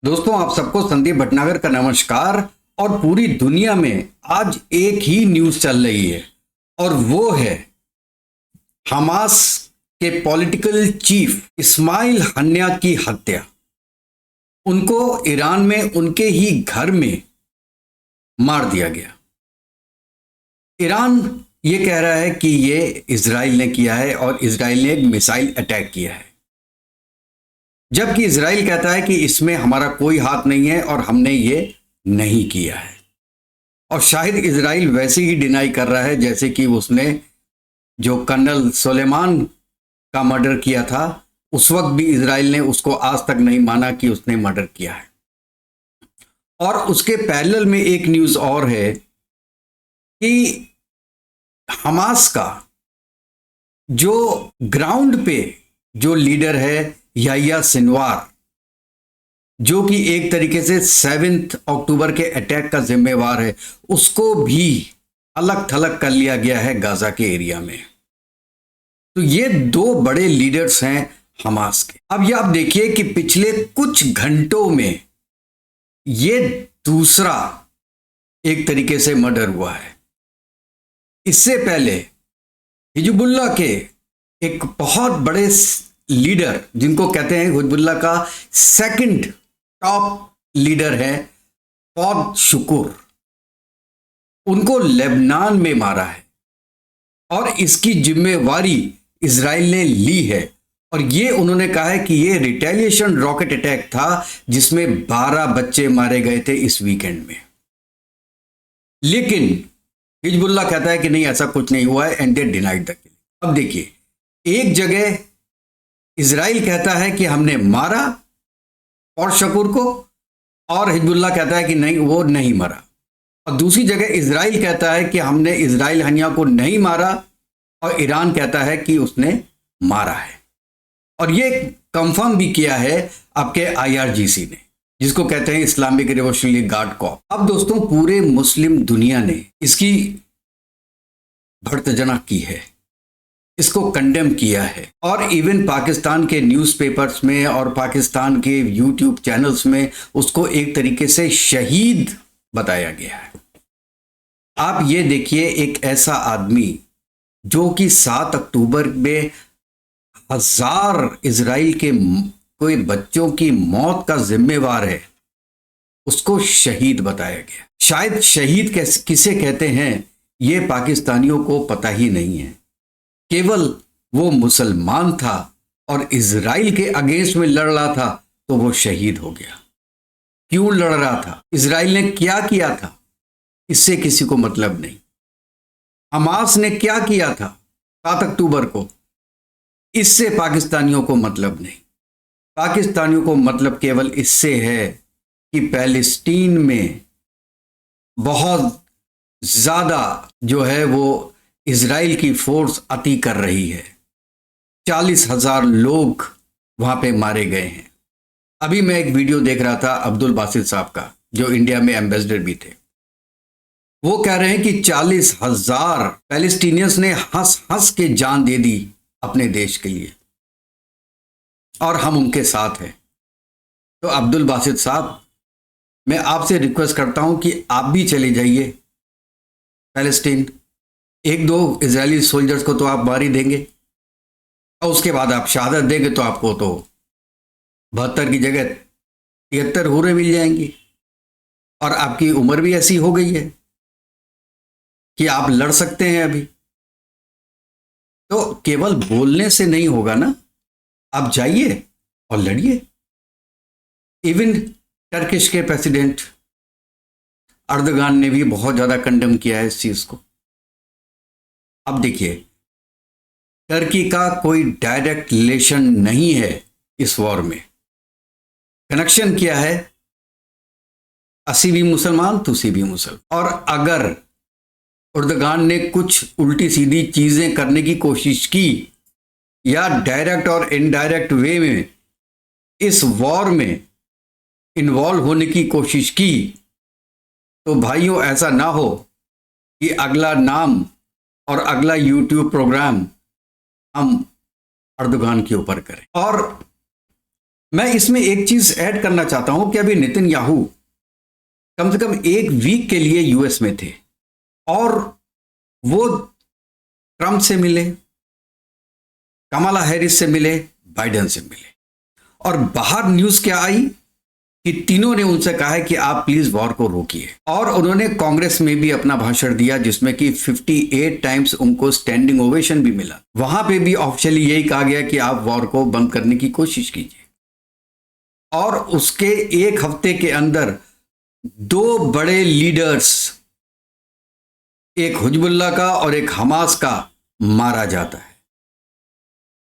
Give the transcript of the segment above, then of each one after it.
दोस्तों, आप सबको संदीप भटनागर का नमस्कार। और पूरी दुनिया में आज एक ही न्यूज चल रही है और वो है हमास के पॉलिटिकल चीफ इस्माइल हनिया की हत्या। उनको ईरान में उनके ही घर में मार दिया गया। ईरान ये कह रहा है कि ये इजराइल ने किया है और इजराइल ने एक मिसाइल अटैक किया है, जबकि इजराइल कहता है कि इसमें हमारा कोई हाथ नहीं है और हमने ये नहीं किया है। और शायद इजराइल वैसे ही डिनाई कर रहा है जैसे कि उसने जो कर्नल सुलेमान का मर्डर किया था, उस वक्त भी इजराइल ने उसको आज तक नहीं माना कि उसने मर्डर किया है। और उसके पैरेलल में एक न्यूज़ और है कि हमास का जो ग्राउंड पे जो लीडर है याह्या सिनवार, जो कि एक तरीके से 7 अक्टूबर के अटैक का जिम्मेवार है, उसको भी अलग थलग कर लिया गया है गाजा के एरिया में। तो ये दो बड़े लीडर्स हैं हमास के। अब ये आप देखिए कि पिछले कुछ घंटों में ये दूसरा एक तरीके से मर्डर हुआ है। इससे पहले हिजबुल्लाह के एक बहुत बड़े लीडर, जिनको कहते हैं हिजबुल्लाह का सेकंड टॉप लीडर है फौद शुक्र, उनको लेबनान में मारा है और इसकी जिम्मेवारी इजराइल ने ली है। और ये उन्होंने कहा है कि ये रिटेलिएशन रॉकेट अटैक था जिसमें 12 बच्चे मारे गए थे इस वीकेंड में। लेकिन हिजबुल्लाह कहता है कि नहीं, ऐसा कुछ नहीं हुआ है and they denied the killing. अब देखिए, एक जगह इजराइल कहता है कि हमने मारा और शकूर को, और हिजबुल्लाह कहता है कि नहीं, वो नहीं मरा। और दूसरी जगह इजराइल कहता है कि हमने इस्माइल हनिया को नहीं मारा और ईरान कहता है कि उसने मारा है। और ये कंफर्म भी किया है आपके IRGC ने, जिसको कहते हैं इस्लामिक रिवॉल्यूशनरी गार्ड कॉर्प्स। अब दोस्तों, पूरे मुस्लिम दुनिया ने इसकी भर्त्सना की है, इसको कंडेम किया है। और इवन पाकिस्तान के न्यूज़पेपर्स में और पाकिस्तान के यूट्यूब चैनल्स में उसको एक तरीके से शहीद बताया गया है। आप ये देखिए, एक ऐसा आदमी जो कि 7 अक्टूबर में 1000 इजराइल के कोई बच्चों की मौत का जिम्मेवार है, उसको शहीद बताया गया। शायद शहीद किसे कहते हैं ये पाकिस्तानियों को पता ही नहीं है। केवल वो मुसलमान था और इजराइल के अगेंस्ट में लड़ रहा था तो वो शहीद हो गया। क्यों लड़ रहा था, इजराइल ने क्या किया था, इससे किसी को मतलब नहीं। हमास ने क्या किया था 7 अक्टूबर को, इससे पाकिस्तानियों को मतलब नहीं। पाकिस्तानियों को मतलब केवल इससे है कि पैलेस्टीन में बहुत ज़्यादा जो है वो इजराइल की फोर्स अति कर रही है। 40,000 लोग वहाँ पे मारे गए हैं। अभी मैं एक वीडियो देख रहा था अब्दुल बासित साहब का, जो इंडिया में एम्बेसडर भी थे। वो कह रहे हैं कि 40,000 पैलेस्टीनियंस ने हंस हंस के जान दे दी अपने देश के लिए और हम उनके साथ हैं। तो अब्दुल बासित साहब, मैं आपसे रिक्वेस्ट करता हूं कि आप भी चले जाइए पैलेस्टीन। 1-2 इजरायली सोल्जर्स को तो आप मार ही देंगे और उसके बाद आप शहादत देंगे तो आपको तो 72 की जगह 73 हुर्रे मिल जाएंगी। और आपकी उम्र भी ऐसी हो गई है कि आप लड़ सकते हैं अभी। तो केवल बोलने से नहीं होगा ना, आप जाइए और लड़िए। इवन टर्किश के प्रेसिडेंट अर्दगान ने भी बहुत ज़्यादा कंडेम किया है इस चीज़ को। अब देखिए, टर्की का कोई डायरेक्ट रिलेशन नहीं है इस वॉर में। कनेक्शन किया है, असी भी मुसलमान तुसी भी मुसलमान। और अगर अर्दगान ने कुछ उल्टी सीधी चीज़ें करने की कोशिश की या डायरेक्ट और इनडायरेक्ट वे में इस वॉर में इन्वॉल्व होने की कोशिश की, तो भाइयों ऐसा ना हो कि अगला नाम और अगला यूट्यूब प्रोग्राम हम अर्दगान के ऊपर करें। और मैं इसमें एक चीज ऐड करना चाहता हूं कि अभी नेतन्याहू कम से कम एक वीक के लिए यूएस में थे और वो ट्रंप से मिले, कमला हैरिस से मिले, बाइडेन से मिले, और बाहर न्यूज क्या आई कि तीनों ने उनसे कहा है कि आप प्लीज वॉर को रोकिए। और उन्होंने कांग्रेस में भी अपना भाषण दिया जिसमें कि 58 टाइम्स उनको स्टैंडिंग ओवेशन भी मिला। वहां पे भी ऑफिशियली यही कहा गया कि आप वॉर को बंद करने की कोशिश कीजिए। और उसके एक हफ्ते के अंदर दो बड़े लीडर्स, एक हिजबुल्लाह का और एक हमास का, मारा जाता है।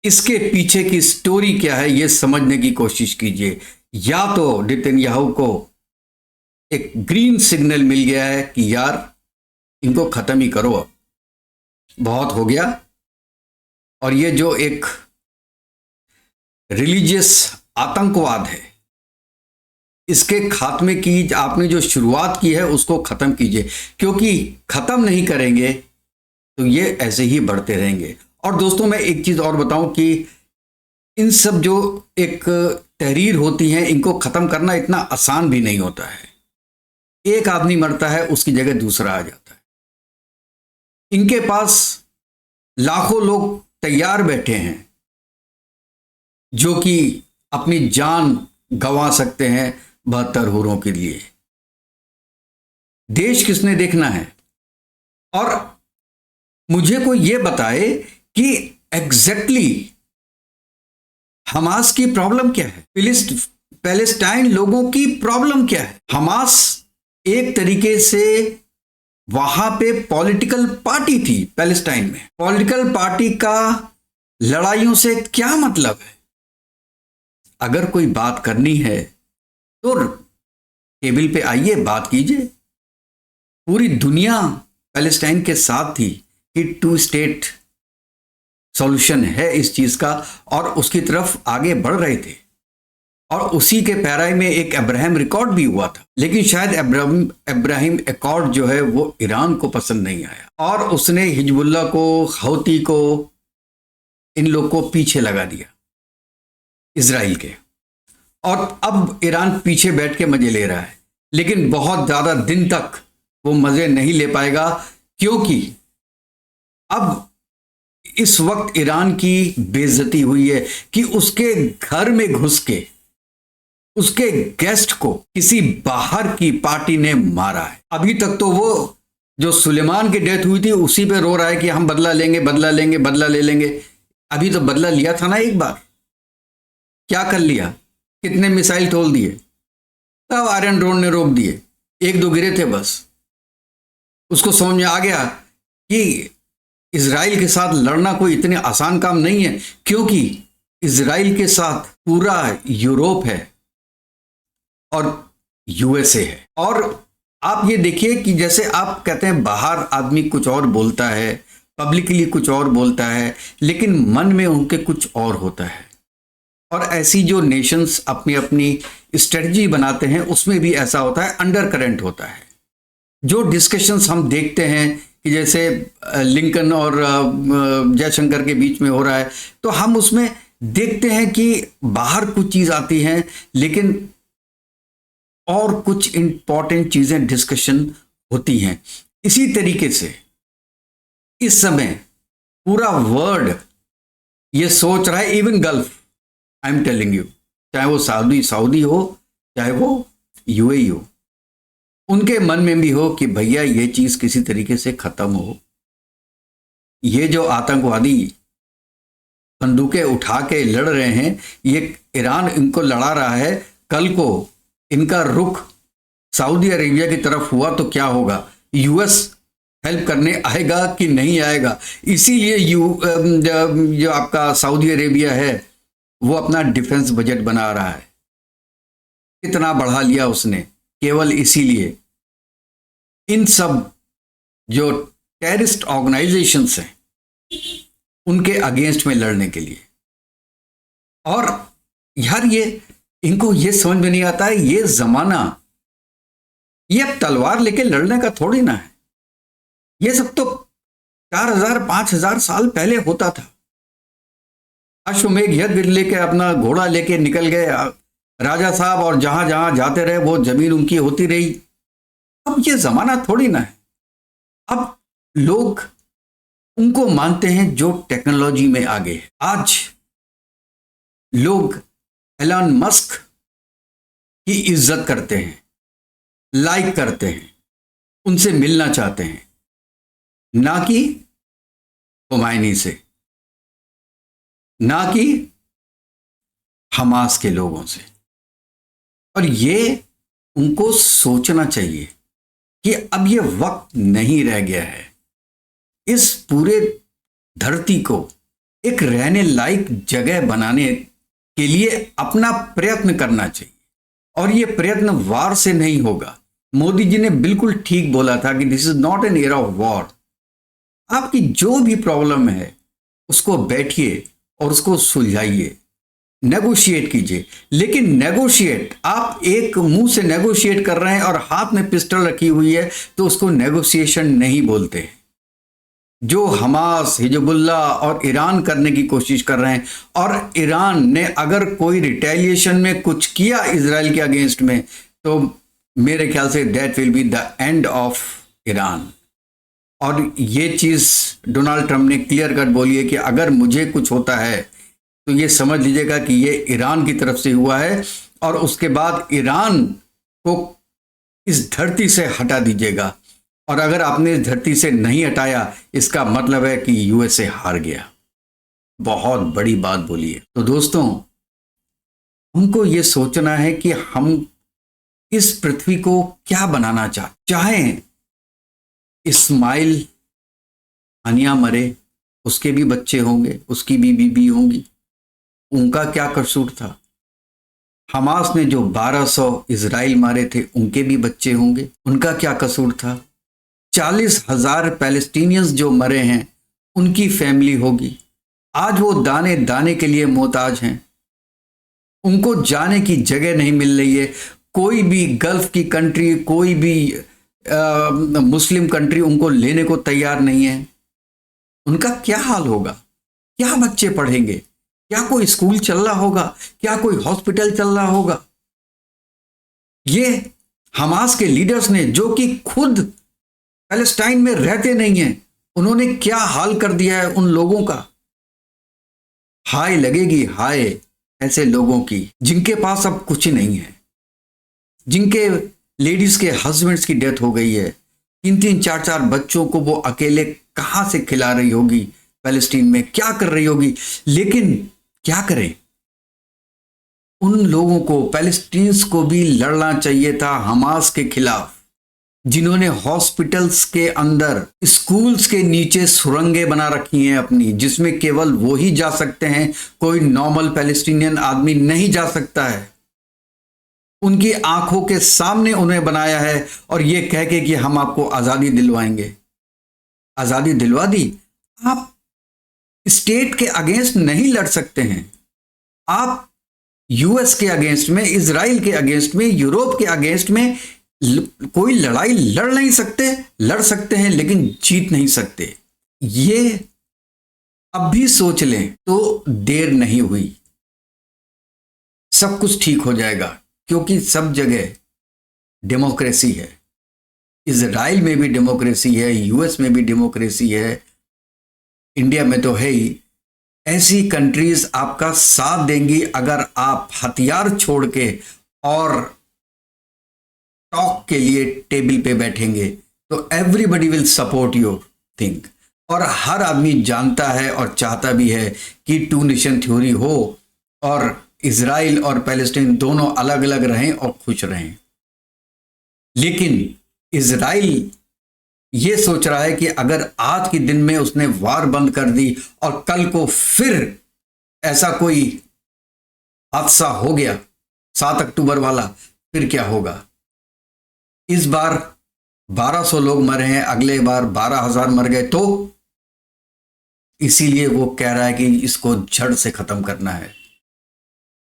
इसके पीछे की स्टोरी क्या है यह समझने की कोशिश कीजिए। या तो नेतन्याहू को एक ग्रीन सिग्नल मिल गया है कि यार इनको खत्म ही करो, अब बहुत हो गया, और ये जो एक रिलीजियस आतंकवाद है इसके खात्मे की आपने जो शुरुआत की है उसको खत्म कीजिए, क्योंकि खत्म नहीं करेंगे तो ये ऐसे ही बढ़ते रहेंगे। और दोस्तों मैं एक चीज और बताऊं कि इन सब जो एक तहरीर होती हैं इनको खत्म करना इतना आसान भी नहीं होता है। एक आदमी मरता है उसकी जगह दूसरा आ जाता है। इनके पास लाखों लोग तैयार बैठे हैं जो कि अपनी जान गंवा सकते हैं 72 हुरों के लिए। देश किसने देखना है? और मुझे कोई ये बताए कि एग्जैक्टली हमास की प्रॉब्लम क्या है, पैलेस्टाइन लोगों की प्रॉब्लम क्या है। हमास एक तरीके से वहां पे पॉलिटिकल पार्टी थी पैलेस्टाइन में। पॉलिटिकल पार्टी का लड़ाइयों से क्या मतलब है? अगर कोई बात करनी है तो टेबल पे आइए, बात कीजिए। पूरी दुनिया पैलेस्टाइन के साथ थी कि 2 स्टेट सॉल्यूशन है इस चीज का, और उसकी तरफ आगे बढ़ रहे थे। और उसी के पैराई में एक अब्राहम रिकॉर्ड भी हुआ था, लेकिन शायद अब्राहम अकॉर्ड जो है वो ईरान को पसंद नहीं आया और उसने हिजबुल्लाह को, हौती को, इन लोग को पीछे लगा दिया इजराइल के। और अब ईरान पीछे बैठ के मजे ले रहा है, लेकिन बहुत ज्यादा दिन तक वो मजे नहीं ले पाएगा, क्योंकि अब इस वक्त ईरान की बेइज्जती हुई है कि उसके घर में घुस के उसके गेस्ट को किसी बाहर की पार्टी ने मारा है। अभी तक तो वो जो सुलेमान की डेथ हुई थी उसी पे रो रहा है कि हम बदला लेंगे, बदला लेंगे, बदला ले लेंगे। अभी तो बदला लिया था ना एक बार, क्या कर लिया? कितने मिसाइल तोड़ दिए, तब आयरन ड्रोन ने रोक दिए, 1-2 गिरे थे बस। उसको समझ में आ गया कि इजराइल के साथ लड़ना कोई इतने आसान काम नहीं है, क्योंकि इजराइल के साथ पूरा यूरोप है और यूएसए है। और आप ये देखिए कि जैसे आप कहते हैं बाहर आदमी कुछ और बोलता है, पब्लिकली कुछ और बोलता है, लेकिन मन में उनके कुछ और होता है। और ऐसी जो नेशंस अपनी अपनी स्ट्रेटजी बनाते हैं उसमें भी ऐसा होता है, अंडर करंट होता है। जो डिस्कशंस हम देखते हैं कि जैसे लिंकन और जयशंकर के बीच में हो रहा है, तो हम उसमें देखते हैं कि बाहर कुछ चीज आती है, लेकिन और कुछ इंपॉर्टेंट चीजें डिस्कशन होती हैं। इसी तरीके से इस समय पूरा वर्ल्ड ये सोच रहा है, even gulf, I am telling you, चाहे वो सऊदी हो, चाहे वो यूएई हो, उनके मन में भी हो कि भैया ये चीज किसी तरीके से खत्म हो। ये जो आतंकवादी बंदूकें उठा के लड़ रहे हैं, ये ईरान इनको लड़ा रहा है, कल को इनका रुख सऊदी अरेबिया की तरफ हुआ तो क्या होगा? यूएस हेल्प करने आएगा कि नहीं आएगा? इसीलिए जो आपका सऊदी अरेबिया है वो अपना डिफेंस बजट बना रहा है। कितना बढ़ा लिया उसने, केवल इसीलिए इन सब जो टेररिस्ट ऑर्गेनाइजेशंस हैं उनके अगेंस्ट में लड़ने के लिए। और यार ये इनको ये समझ में नहीं आता है, ये जमाना ये अब तलवार लेके लड़ने का थोड़ी ना है। ये सब तो 4000-5000 साल पहले होता था। अश्वमेघ यज्ञ लेके अपना घोड़ा लेके निकल गए राजा साहब, और जहां जहां जाते रहे वो जमीन उनकी होती रही। अब ये जमाना थोड़ी ना है। अब लोग उनको मानते हैं जो टेक्नोलॉजी में आगे है। आज लोग एलन मस्क की इज्जत करते हैं, लाइक करते हैं, उनसे मिलना चाहते हैं, ना कि खुमैनी से, ना कि हमास के लोगों से। और ये उनको सोचना चाहिए कि अब ये वक्त नहीं रह गया है। इस पूरे धरती को एक रहने लायक जगह बनाने के लिए अपना प्रयत्न करना चाहिए, और ये प्रयत्न वार से नहीं होगा। मोदी जी ने बिल्कुल ठीक बोला था कि this is not an era of war. आपकी जो भी प्रॉब्लम है उसको बैठिए और उसको सुलझाइए, नेगोशिएट कीजिए। लेकिन नेगोशिएट, आप एक मुंह से नेगोशिएट कर रहे हैं और हाथ में पिस्टल रखी हुई है, तो उसको नेगोशिएशन नहीं बोलते। जो हमास, हिजबुल्लाह और ईरान करने की कोशिश कर रहे हैं, और ईरान ने अगर कोई रिटेलिएशन में कुछ किया इजराइल के अगेंस्ट में, तो मेरे ख्याल say that will be the end of Iran. और ये चीज़ डोनाल्ड ट्रंप ने क्लियर कट बोली है कि अगर मुझे कुछ होता है तो ये समझ लीजिएगा कि ये ईरान की तरफ से हुआ है, और उसके बाद ईरान को इस धरती से हटा दीजिएगा। और अगर आपने इस धरती से नहीं हटाया, इसका मतलब है कि यूएसए हार गया। बहुत बड़ी बात बोली है। तो दोस्तों, हमको ये सोचना है कि हम इस पृथ्वी को क्या बनाना चाहें। इस्माइल हानिया मरे, उसके भी बच्चे होंगे, उसकी भी बीबी होंगी, उनका क्या कसूर था। हमास ने जो 1200 इजराइल मारे थे, उनके भी बच्चे होंगे, उनका क्या कसूर था। 40,000 पैलेस्टीनियंस जो मरे हैं, उनकी फैमिली होगी। आज वो दाने दाने के लिए मोहताज हैं, उनको जाने की जगह नहीं मिल रही है। कोई भी गल्फ की कंट्री, कोई भी मुस्लिम कंट्री उनको लेने को तैयार नहीं है। उनका क्या हाल होगा, क्या बच्चे पढ़ेंगे, क्या कोई स्कूल चल रहा होगा, क्या कोई हॉस्पिटल चल रहा होगा। ये हमास के लीडर्स ने, जो कि खुद पैलेस्टाइन में रहते नहीं हैं, उन्होंने क्या हाल कर दिया है उन लोगों का। हाय लगेगी हाय ऐसे लोगों की जिनके पास अब कुछ नहीं है, जिनके लेडीज के हस्बैंड्स की डेथ हो गई है, 3-3, 4-4 बच्चों को वो अकेले कहां से खिला रही होगी, पैलेस्टीन में क्या कर रही होगी। लेकिन क्या करें, उन लोगों को, पैलेस्टीन्स को भी लड़ना चाहिए था हमास के खिलाफ, जिन्होंने हॉस्पिटल्स के अंदर, स्कूल्स के नीचे सुरंगें बना रखी हैं अपनी, जिसमें केवल वो ही जा सकते हैं, कोई नॉर्मल पैलेस्टीनियन आदमी नहीं जा सकता है। उनकी आंखों के सामने उन्हें बनाया है, और ये कह के कि हम आपको आज़ादी दिलवाएंगे। आज़ादी दिलवा दी। आप स्टेट के अगेंस्ट नहीं लड़ सकते हैं, आप यूएस के अगेंस्ट में, इजराइल के अगेंस्ट में, यूरोप के अगेंस्ट में कोई लड़ाई लड़ नहीं सकते। लड़ सकते हैं लेकिन जीत नहीं सकते। ये अब भी सोच लें तो देर नहीं हुई, सब कुछ ठीक हो जाएगा, क्योंकि सब जगह डेमोक्रेसी है। इजराइल में भी डेमोक्रेसी है, यूएस में भी डेमोक्रेसी है, इंडिया में तो है ही। ऐसी कंट्रीज आपका साथ देंगी अगर आप हथियार छोड़ के और टॉक के लिए टेबल पे बैठेंगे, तो everybody will support your thing. और हर आदमी जानता है और चाहता भी है कि 2 नेशन थ्योरी हो और इजराइल और पैलेस्टीन दोनों अलग अलग रहें और खुश रहें। लेकिन इजराइल ये सोच रहा है कि अगर आज के दिन में उसने वार बंद कर दी और कल को फिर ऐसा कोई हादसा हो गया 7 अक्टूबर वाला, फिर क्या होगा। इस बार 1200 लोग मरे हैं, अगले बार 12,000 मर गए, तो इसीलिए वो कह रहा है कि इसको जड़ से खत्म करना है।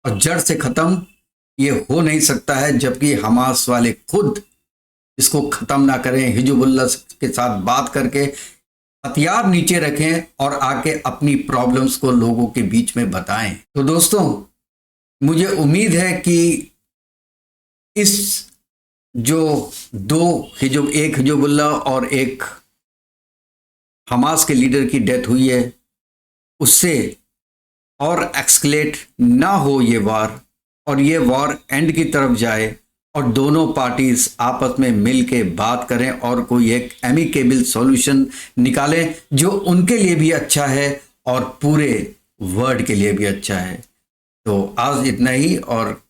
और जड़ से खत्म ये हो नहीं सकता है जबकि हमास वाले खुद इसको खत्म ना करें, हिजबुल्लाह के साथ बात करके हथियार नीचे रखें और आके अपनी प्रॉब्लम्स को लोगों के बीच में बताएं। तो दोस्तों, मुझे उम्मीद है कि इस जो एक हिजबुल्लाह और एक हमास के लीडर की डेथ हुई है, उससे और एक्सकलेट ना हो ये वार, और ये वार एंड की तरफ जाए और दोनों पार्टीज आपस में मिल के बात करें और कोई एक एमिकेबल सॉल्यूशन निकालें जो उनके लिए भी अच्छा है और पूरे वर्ल्ड के लिए भी अच्छा है। तो आज इतना ही, और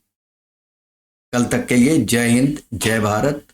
कल तक के लिए जय हिंद, जय भारत।